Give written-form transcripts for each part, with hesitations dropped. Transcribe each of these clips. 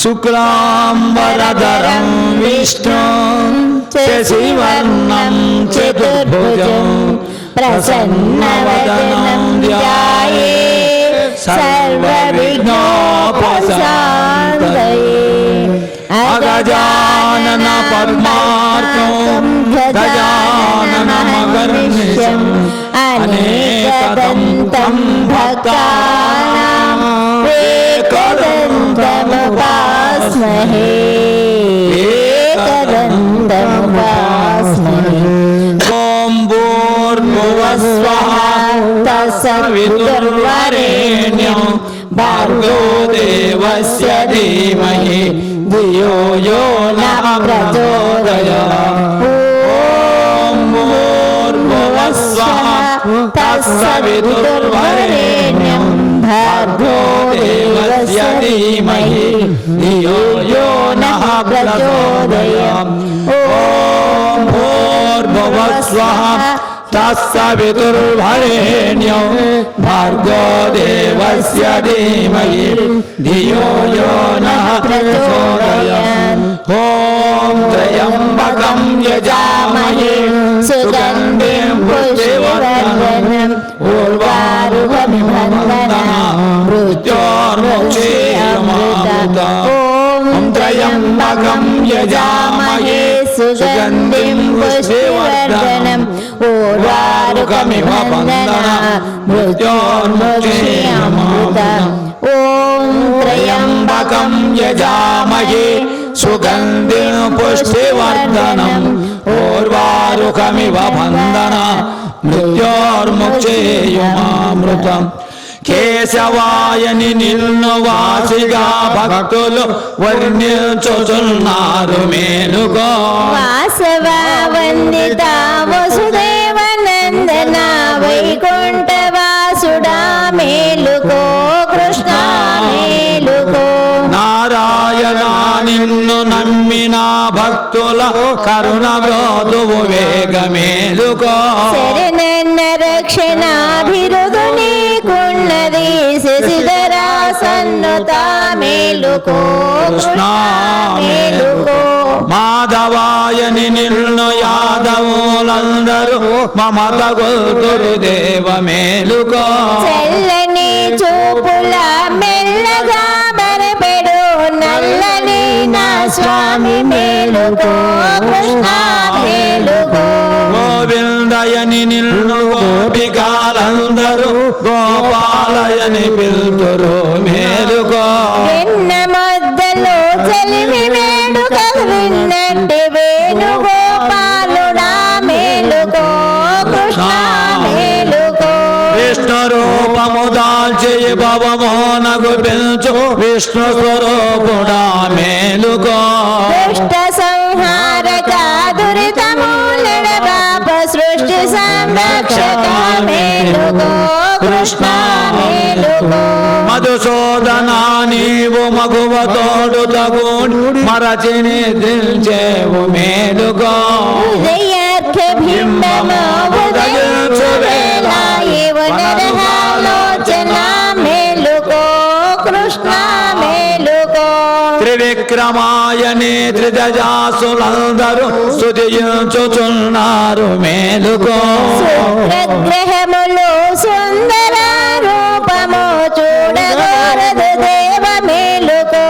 శుక్లాంబరధరం విష్ణుం శశివర్ణం చతుర్భుజం ప్రసన్నవదనం ధ్యాయేత్ సర్వవిఘ్నోపశాంతయే. అగజానన పద్మార్కం గజాననమగర్నిశం అనేకదంతం భక్తానాం ఏకదంతముపాస్మహే ఏకదంతముపాస్మహే. ఓం భూర్భువస్వః తత్సవితుర్వరేణ్యం భర్గో దేవస్య ధీమహి ధియో యో నః ప్రచోదయాత్. ఓం భూర్భువస్వః తత్సవితుర్వరేణ్యం భర్గో దేవస్య ధీమహి ధియో యో నః ప్రచోదయాత్. ఓం భూర్భువస్వః తత్సవితుర్వరేణ్యం భర్గో దేవస్య ధీమహి ధియో యో నః ప్రచోదయాత్. ఓం త్రయంబకం యజామహే సుగంధిం పుష్టివర్ధనం ఉర్వారుకమివ బంధనాన్ మృత్యోర్ముక్షేయమామృతాత్. ఓం త్రయంబకం యజామహే సుగంధిం పుష్టివర్ధనం ఉర్వారుకమివ బంధనాన్ మృత్యోర్ముక్షేయమామృతాత్. ఓం త్రయంబకం యజామహే సుగంధిం పుష్టివర్ధనం ఉర్వారుకమివ బంధనాన్ మృత్యోర్ముక్షేయమామృతం. కేశవాయని నిన్ను వాసిగా భక్తులు వర్ణించుచున్నారు మేలుకో. వాసవ వందిత వసుదేవ నందన వైకుంఠ వాసుడా మేలుకో కృష్ణ మేలుకో. నారాయణ నిన్ను నమ్మిన భక్తుల కరుణ బ్రోతువు వేగ మేలుకో. శరణన్న రక్షణాభిరుదు నీకున్నది శశిధరా సన్నుత మేలుకో కృష్ణ మేలుకో. మాధవాయని నిన్ను యాదవులందరూ మమత గొల్తురు దేవ మేలుకో. చల్లని చూపుల మెల్లగా బరపెడు నల్లని నా స్వామి మేలుకో కృష్ణ మేలుకో. గోవిందయని నిన్ను గోపికాలందరూ గోపాలయని పిలుతురు మేలుకో. వెన్న మొద్దలో చలిమి వేడుక విన్నట్టు వేణుగోపాలుడా మేలుకో కృష్ణ మేలుకో. విష్ణు రూపము దాల్చి భవమోనగు పిలుచు విష్ణు స్వరూపుడా మేలుకో. దుష్ట సంహారక దురితమూలన పాప సృష్టి సంరక్షక మేలుకో కృష్ణ మేలుకో. మధుసూదనా నీవు మగువ తోడు తగుడు మరచిని దిల్చేవు మేలుకో. ఉదయార్ఘ బింబము ఉదయించు వేళ యువనరహాలోచన మేలుకో కృష్ణ మేలుకో. త్రివిక్రమాయని త్రిదజాసులందరూ స్తుతించుచున్నారు మేలుకో. శుక్రగ్రహములు సుందర రూపము చూడగోరదు దేవ మేలుకో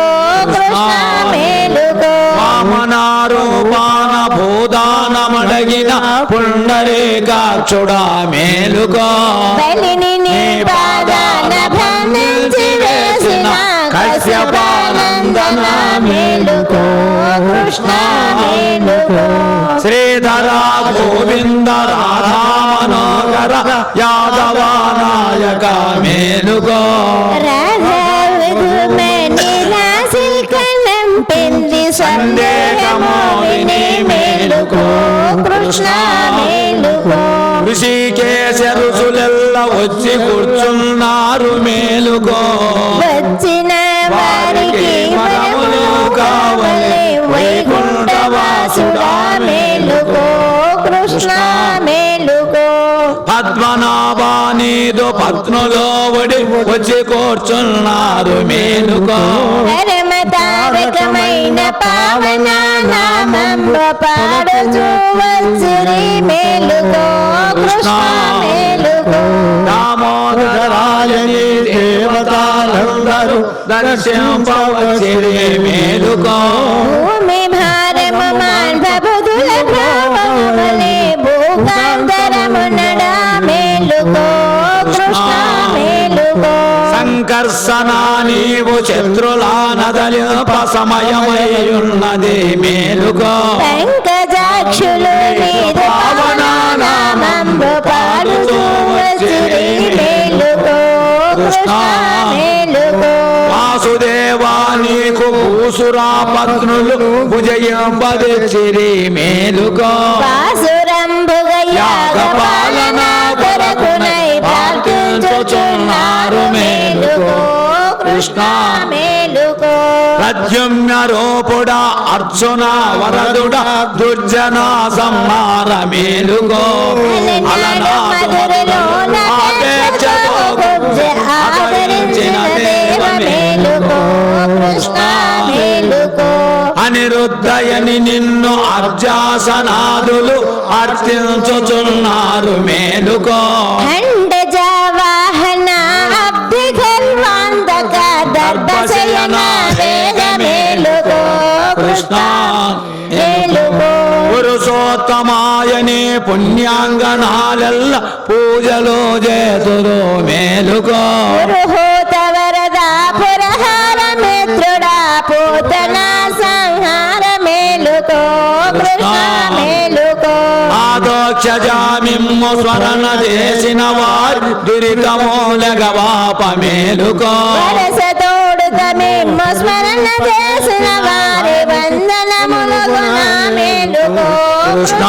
కృష్ణ మేలుకో. వామన రూపాన భూదానమడగిన పుండరీకాక్షుడా మేలుకో. బలిని నీ పాదాన బంధించి వేసిన కశ్యపానందన మేలుకో కృష్ణ మేలుకో. శ్రీధర గోవింద రాధా మనోహర యాదవ నాయక మేలుకో. రాధా విధుమణి రాశిల్ కన్నం పెంది సందేహమో విని మేలుకో కృష్ణ మేలుకో. ఋషికేశ ఋషులెల్ల వచ్చి కూర్చున్నారు మేలుకో. వచ్చిన వారికి వరములు కావలే వైకుంఠవాసుడా మేలుకో కృష్ణ మేలుకో. పద్మనాభానీదు పత్నులో వడి వచ్చి కూర్చున్నారు మేలుకో. పరమత తారకమైన పావన నామంబ పాడుచు వచ్చిరి మేలుకో కృష్ణ మేలుకో దామోదరాయని దేవతలందరూ దర్శింపవచ్చిరి మేలుకో భూమి భారము మాన్భబుధుల భావములే భూకాంతరమునడ మేలుకో కృష్ణ మేలుకో సంకర్షణ నీవు శత్రుల నదలింప సమయమయ్యున్నది మేలుకో పంకజాక్షులు నీదు పావన నామంబు పాడుచు వచ్చిరి మేలుకో కృష్ణ మేలుకో వాసుదేవా నీకు భూసురా పత్నులు భుజయింపదెచ్చిరి మేలుకో పాసురంభుగ యాగపాలన కొరకునై ప్రార్థించుచున్నారు మేలుకో కృష్ణ మేలుకో ప్రద్యుమ్న రూపుడా అర్చున వరదుడ దుర్జన సంహార మేలుకో మధురలోన ఆదరించిన దేవ మేలుకో కృష్ణ మేలుకో అనిరుద్ధయని నిన్ను అర్జాసనాదులు అర్చించుచున్నారు మేలుకో ఖండజ వాహన అబ్ధి గర్వాంధక దర్భశయన వేగ మేలుకో కృష్ణ మేలుకో పురుషోత్తమాయని పుణ్యాంగనాలెల్ల పూజలు చేతురు మేలుకో పురుహూత వరద పురహార మిత్రుడా పూతన సంహార మేలుకో కృష్ణ మేలుకో ఆదోక్షజామిమ్ము స్మరణ చేసిన వారి దురితమూలగవాప మేలుకో వరసతోడు తమిమ్మ స్మరణ చేసిన వారి వందనములకు నా మేలుకో కృష్ణ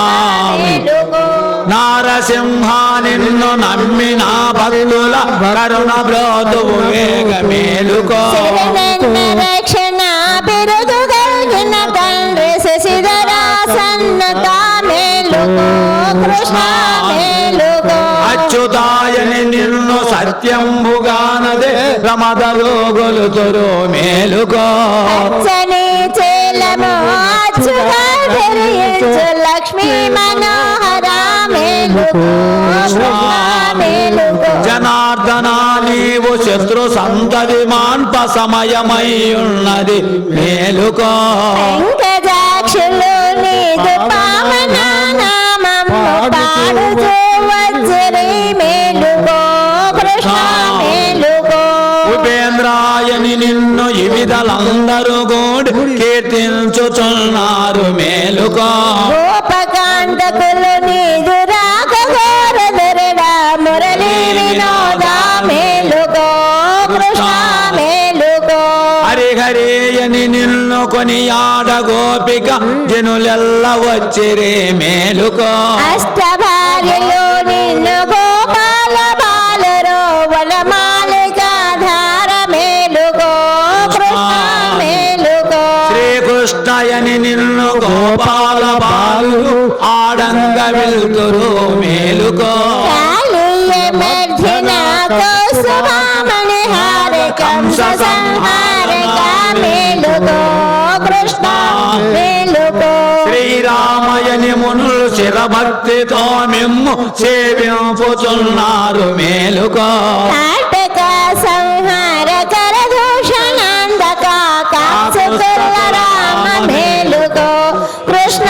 మేలుకో నారసింహ నిన్ను నమ్మిన భక్తుల కరుణ బ్రోతువు వేగ మేలుకో శరణన్న రక్షణ బిరుదు కలిగిన తండ్రి శశిధర సన్నత మేలుకో కృష్ణ మేలుకో అచ్యుతాయని నిన్ను సత్యంబుగానదే ప్రమదలో గొలుతురు మేలుకో అచ్చని చేలము అచ్చుగా ధరించు లక్ష్మీ మనోహర మేలుకో కృష్ణ మేలుకో జనార్దన నీవు శత్రు సంతతి మాన్ప సమయమై ఉన్నది మేలుకో పంకజాక్షులు నీదు పావన నామము పాడుచు వచ్చిరి మేలుకో కృష్ణ మేలుకో ఉపేంద్రాయని నిన్ను ఈ విధలందరూ కూడి కీర్తించుచున్నారు మేలుకో గోపకాంతకులు నీదు రాక గోరధరుడా మురళీ వినోద మేలుకో కృష్ణ మేలుకో హరిహరియని నిన్ను కొనియాడ గోపిక జనులెల్ల వచ్చిరే మేలుకో అష్ట భార్యలు నిన్ను గోపాల బాలరో వనమాలికాధార మేలుకో కృష్ణ మేలుకో శ్రీకృష్ణయని నిన్ను గోపాల బాలు ఆడంగ వెళ్తురు మేలుకో కాళీయ మధ్యన కౌసుభామణి హార కంస సంహారక మేలుకో కృష్ణ మేలుకో శ్రీరామయని మునులు శిరభక్తితో మిమ్ము సేవింపుచున్నారు మేలుకో నాటక సంహార కరదూషణాంధక కాసుతుల్ల రామ మేలుకో కృష్ణ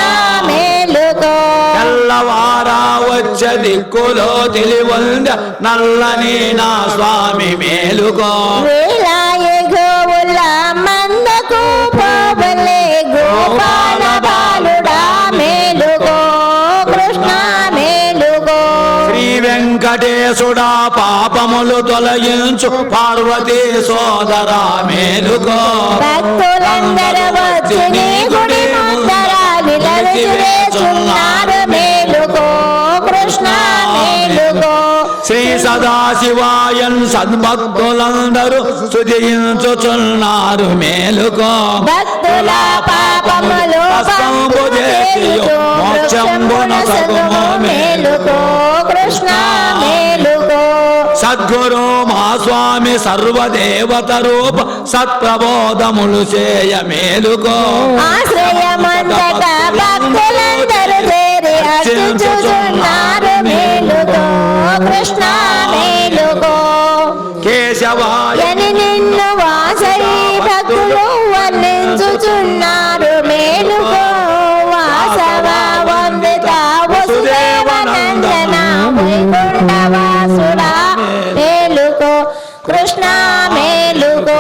మేలుకో తెల్లవారా వచ్చ దిక్కులో తెలివంద నల్లని నా స్వామి మేలుకో వేలాయ గోవుల మందకు పోవలే గోపాల బాలుడా మేలుకో కృష్ణ మేలుకో శ్రీ వెంకటేశుడా పాపములు తొలగించు పార్వతీ సోదరా మేలుకో భక్తులందరూ వచ్చి నీ గుడి ముందర నిలచి వేచున్నారు మేలుకో కృష్ణ మేలుకో శ్రీ సదాశివాయన్ సద్భక్తులందరూ స్తుతించుచున్నారు మేలుకో భక్తుల పాపములు భస్మంబు చేసియు మోక్షంబున సగుమో మేలుకో కృష్ణ మేలుకో సద్గురు మా స్వామి సర్వదేవత రూప సత్ప్రబోధములు చేయ మేలుకో ఆశ్రయమంతట భక్తులందరూ చేరి అర్చించుచున్నారు మేలుకో కృష్ణ మేలుకో కేశవాయ ఎని నిన్ను వాసవి భక్తులు వర్ణించుచున్నారు మేలుకో వాసవ వందిత వసుదేవ నందన వైకుంఠ వాసుడా మేలుకో కృష్ణ మేలుకో